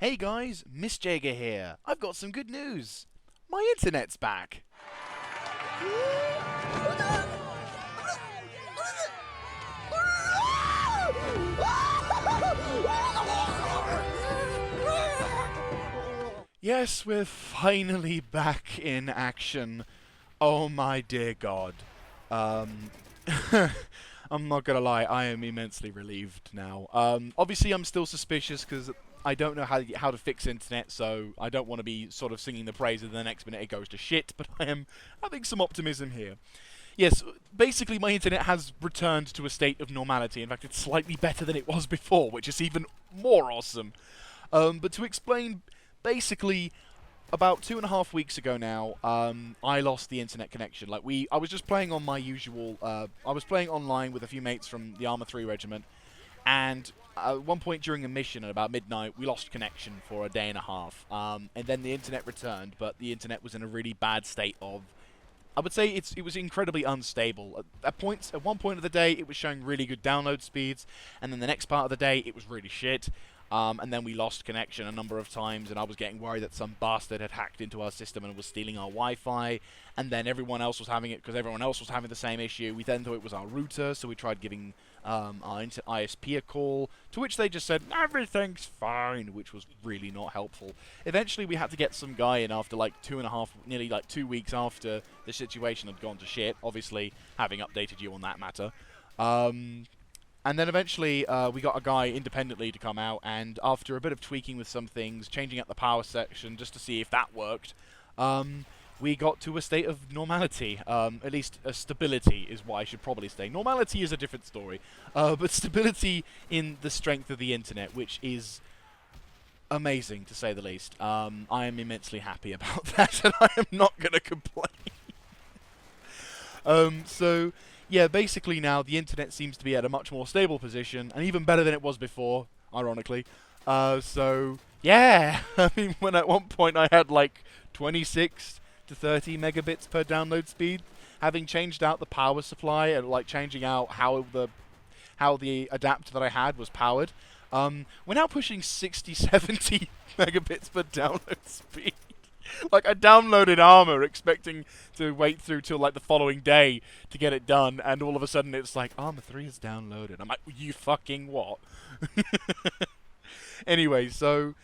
Hey guys, Miss Jager here. I've got some good news. My internet's back. Yes, we're finally back in action. Oh my dear God. Um, I'm not gonna lie, I am immensely relieved now. Obviously, I'm still suspicious because I don't know how to fix internet, so I don't want to be sort of singing the praises and the next minute it goes to shit. But I am having some optimism here. Yes, basically my internet has returned to a state of normality. In fact, it's slightly better than it was before, which is even more awesome. But to explain, basically, about 2.5 weeks ago now, I lost the internet connection. I was just playing on my usual. I was playing online with a few mates from the Armour 3 Regiment, and at one point during a mission at about midnight, we lost connection for a day and a half. And then the internet returned, but the internet was in a really bad state of. I would say it was incredibly unstable. At one point of the day, it was showing really good download speeds, and then the next part of the day, it was really shit. And then we lost connection a number of times, and I was getting worried that some bastard had hacked into our system and was stealing our Wi-Fi. And then everyone else was having it because everyone else was having the same issue. We then thought it was our router, so we tried giving our ISP a call, to which they just said, everything's fine, which was really not helpful. Eventually, we had to get some guy in after like 2.5, nearly like 2 weeks after the situation had gone to shit, obviously having updated you on that matter. And then eventually we got a guy independently to come out, and after a bit of tweaking with some things, changing up the power section just to see if that worked, we got to a state of normality. At least stability is what I should probably say. Normality is a different story, but stability in the strength of the internet, which is amazing to say the least. I am immensely happy about that, and I am not going to complain. So, yeah, basically now the internet seems to be at a much more stable position, and even better than it was before, ironically. So, yeah, I mean, when at one point I had like 26 to 30 megabits per download speed, having changed out the power supply and like changing out how the adapter that I had was powered, we're now pushing 60, 70 megabits per download speed. Like, I downloaded Armour expecting to wait through till like the following day to get it done, and all of a sudden it's like, Armour 3 is downloaded. I'm like, you fucking what? Anyway, so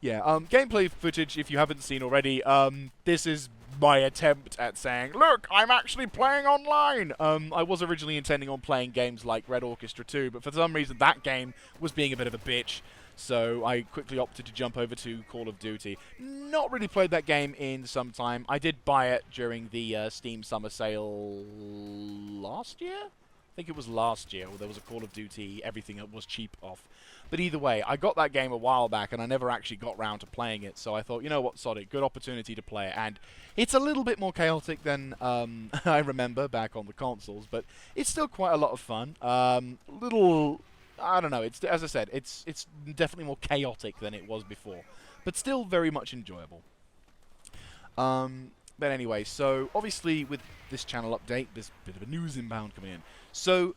yeah, gameplay footage, if you haven't seen already, this is my attempt at saying, look, I'm actually playing online! I was originally intending on playing games like Red Orchestra 2, but for some reason that game was being a bit of a bitch, so I quickly opted to jump over to Call of Duty. Not really played that game in some time. I did buy it during the Steam Summer Sale last year? I think it was last year, where there was a Call of Duty, everything that was cheap off. But either way, I got that game a while back, and I never actually got round to playing it, so I thought, you know what, sod it, good opportunity to play it. And it's a little bit more chaotic than I remember back on the consoles, but it's still quite a lot of fun. Little... I don't know. It's, as I said, it's definitely more chaotic than it was before, but still very much enjoyable. But anyway, so obviously with this channel update, there's a bit of a news inbound coming in. So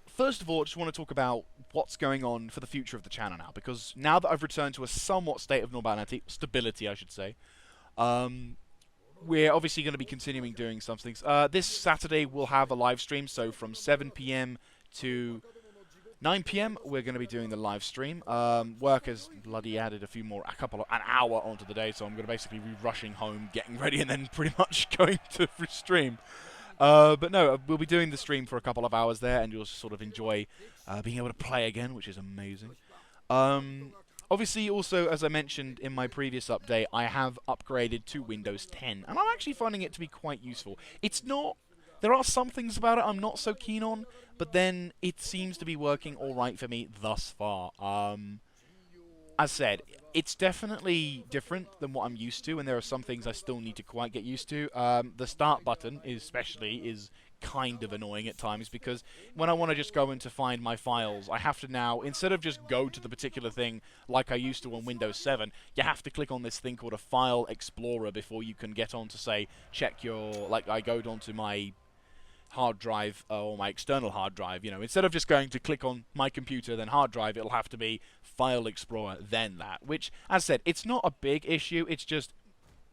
first of all, I just want to talk about what's going on for the future of the channel now, because now that I've returned to a somewhat state of normality, stability, I should say, we're obviously going to be continuing doing some things. This Saturday we'll have a live stream, so from 7 p.m. to 9 p.m. we're going to be doing the live stream. Work has bloody added an hour onto the day, so I'm going to basically be rushing home, getting ready, and then pretty much going to stream. But no, we'll be doing the stream for a couple of hours there, and you'll sort of enjoy being able to play again, which is amazing. Obviously, also, as I mentioned in my previous update, I have upgraded to Windows 10, and I'm actually finding it to be quite useful. It's not... There are some things about it I'm not so keen on, but then it seems to be working alright for me thus far. As said, it's definitely different than what I'm used to, and there are some things I still need to quite get used to. The start button, especially, is kind of annoying at times, because when I want to just go in to find my files, I have to now, instead of just go to the particular thing like I used to on Windows 7, you have to click on this thing called a File Explorer before you can get on to, say, check your... Like, I go onto my hard drive or my external hard drive. You know, instead of just going to click on my computer, then hard drive, it'll have to be File Explorer, then that. Which, as I said, it's not a big issue. It's just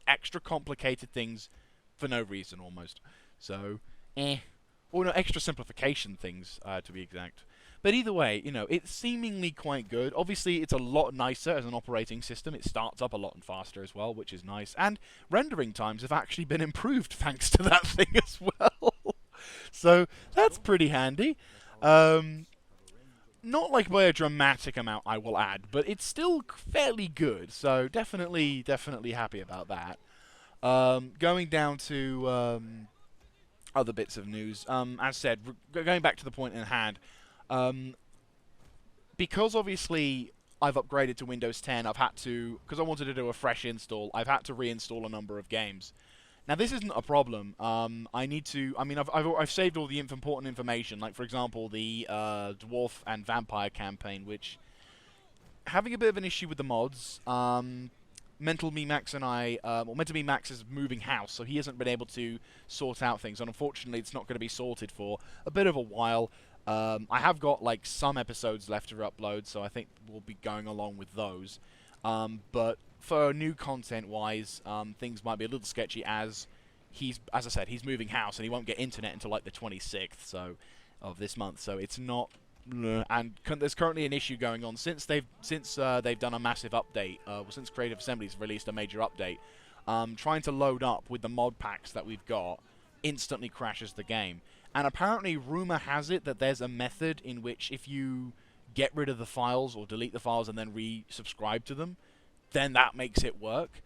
extra complicated things for no reason, almost. So, or no, extra simplification things, to be exact. But either way, you know, it's seemingly quite good. Obviously, it's a lot nicer as an operating system. It starts up a lot faster as well, which is nice. And rendering times have actually been improved thanks to that thing as well. So that's pretty handy. Not like by a dramatic amount, I will add, but it's still fairly good. So definitely happy about that. Going down to other bits of news. As said, going back to the point in hand, because obviously I've upgraded to Windows 10, I've had to, because I wanted to do a fresh install, I've had to reinstall a number of games. Now this isn't a problem. I've saved all the important information, like for example the Dwarf and Vampire campaign, which having a bit of an issue with the mods. Mental Me Max and I, Mental Me Max is moving house, so he hasn't been able to sort out things, and unfortunately it's not going to be sorted for a bit of a while. I have got like some episodes left to upload, so I think we'll be going along with those. But for new content-wise, things might be a little sketchy as I said, he's moving house and he won't get internet until like the 26th of this month. So it's not. And there's currently an issue going on since they've done a massive update. Since Creative Assembly's released a major update, trying to load up with the mod packs that we've got instantly crashes the game. And apparently, rumor has it that there's a method in which if you get rid of the files or delete the files and then resubscribe to them, then that makes it work.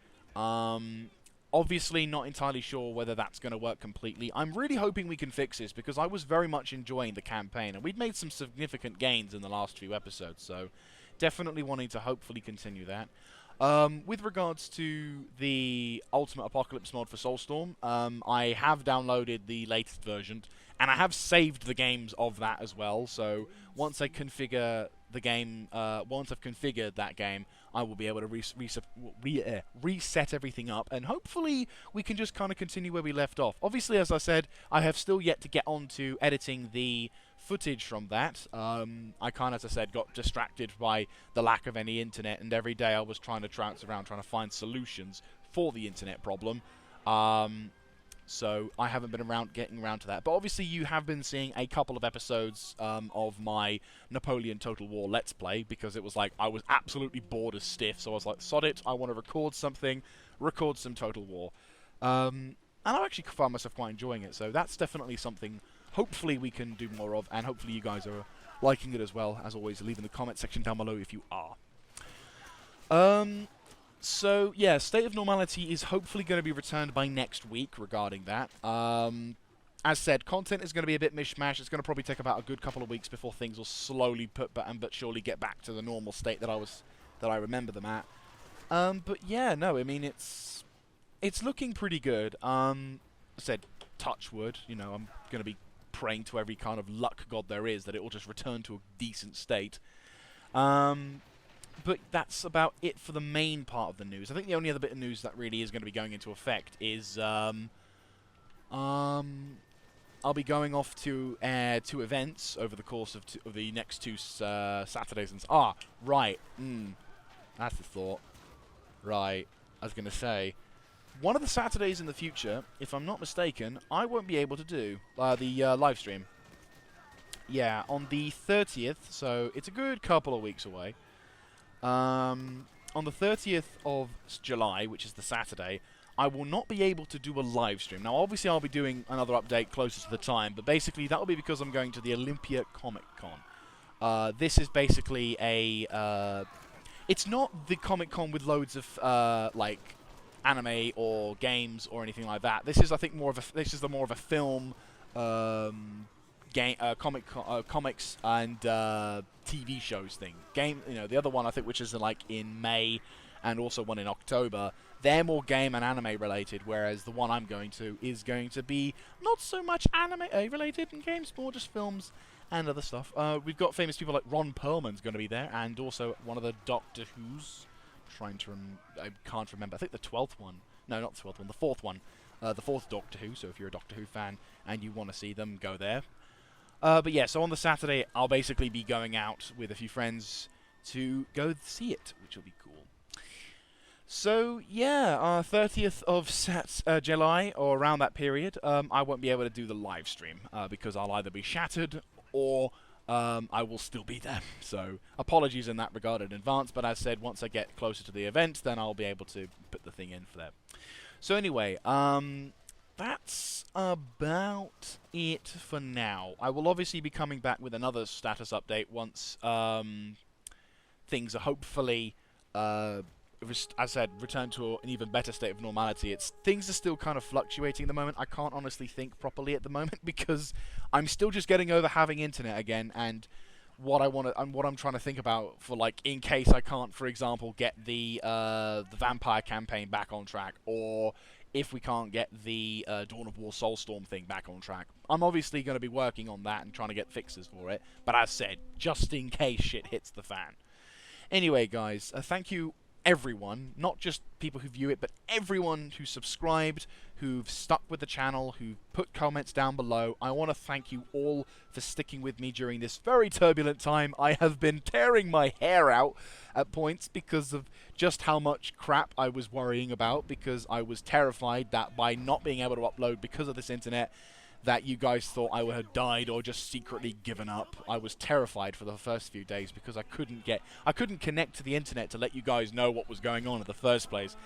Obviously, not entirely sure whether that's going to work completely. I'm really hoping we can fix this because I was very much enjoying the campaign, and we'd made some significant gains in the last few episodes, so definitely wanting to hopefully continue that. With regards to the Ultimate Apocalypse mod for Soulstorm, I have downloaded the latest version, and I have saved the games of that as well, so once I configure the game, once I've configured that game, I will be able to reset everything up, and hopefully we can just kind of continue where we left off. Obviously, as I said, I have still yet to get on to editing the footage from that. I kind of, as I said, got distracted by the lack of any internet, and every day I was trying to trounce around trying to find solutions for the internet problem. So I haven't been getting around to that. But obviously you have been seeing a couple of episodes of my Napoleon Total War Let's Play, because it was like I was absolutely bored as stiff, so I was like, sod it, I want to record something, record some Total War. And I actually found myself quite enjoying it, so that's definitely something hopefully we can do more of, and hopefully you guys are liking it as well. As always, leave in the comment section down below if you are. So, yeah, State of Normality is hopefully going to be returned by next week regarding that. As said, content is going to be a bit mishmash. It's going to probably take about a good couple of weeks before things will slowly but surely get back to the normal state that I remember them at. But yeah, no, I mean, it's looking pretty good. I said, touch wood, you know, I'm going to be praying to every kind of luck god there is that it will just return to a decent state. But that's about it for the main part of the news. I think the only other bit of news that really is going to be going into effect is I'll be going off to 2 events over the course of the next 2 Saturdays. Right. That's the thought. Right. I was going to say, one of the Saturdays in the future, if I'm not mistaken, I won't be able to do the live stream. Yeah, on the 30th, so it's a good couple of weeks away. On the 30th of July, which is the Saturday, I will not be able to do a live stream. Now, obviously, I'll be doing another update closer to the time, but basically, that will be because I'm going to the Olympia Comic Con. This is basically a... it's not the Comic Con with loads of, like, anime or games or anything like that. This is, I think, more of a film... comics and TV shows thing. The other one I think, which is like in May, and also one in October, they're more game and anime related, whereas the one I'm going to is going to be not so much anime related and games, more just films and other stuff. We've got famous people like Ron Perlman's going to be there, and also one of the Doctor Who's. I can't remember. I think the 12th one. No, not the 12th one. The 4th one. the fourth Doctor Who, so if you're a Doctor Who fan and you want to see them, go there. But yeah, so on the Saturday, I'll basically be going out with a few friends to go see it, which will be cool. So yeah, 30th of July, or around that period, I won't be able to do the live stream because I'll either be shattered or I will still be there. So apologies in that regard in advance, but as said, once I get closer to the event, then I'll be able to put the thing in for that. So anyway, that's about it for now. I will obviously be coming back with another status update once things are hopefully, as I said, return to an even better state of normality. Things are still kind of fluctuating at the moment. I can't honestly think properly at the moment because I'm still just getting over having internet again, and what I'm trying to think about for, like, in case I can't, for example, get the vampire campaign back on track, or if we can't get the Dawn of War Soulstorm thing back on track. I'm obviously going to be working on that and trying to get fixes for it, but as said, just in case shit hits the fan. Anyway, guys, thank you everyone, not just people who view it, but everyone who subscribed, who've stuck with the channel, who put comments down below. I want to thank you all for sticking with me during this very turbulent time. I have been tearing my hair out at points because of just how much crap I was worrying about, because I was terrified that by not being able to upload because of this internet, that you guys thought I would have died or just secretly given up. I was terrified for the first few days because I couldn't connect to the internet to let you guys know what was going on in the first place.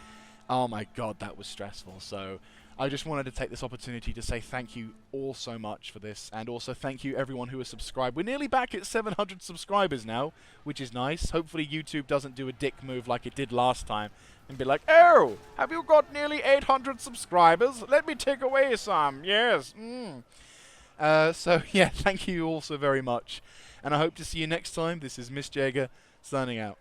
Oh my god, that was stressful. So I just wanted to take this opportunity to say thank you all so much for this, and also thank you everyone who has subscribed. We're nearly back at 700 subscribers now, which is nice. Hopefully YouTube doesn't do a dick move like it did last time and be like, oh, have you got nearly 800 subscribers? Let me take away some. Yes. So yeah, thank you all so very much, and I hope to see you next time. This is Miss Jaeger signing out.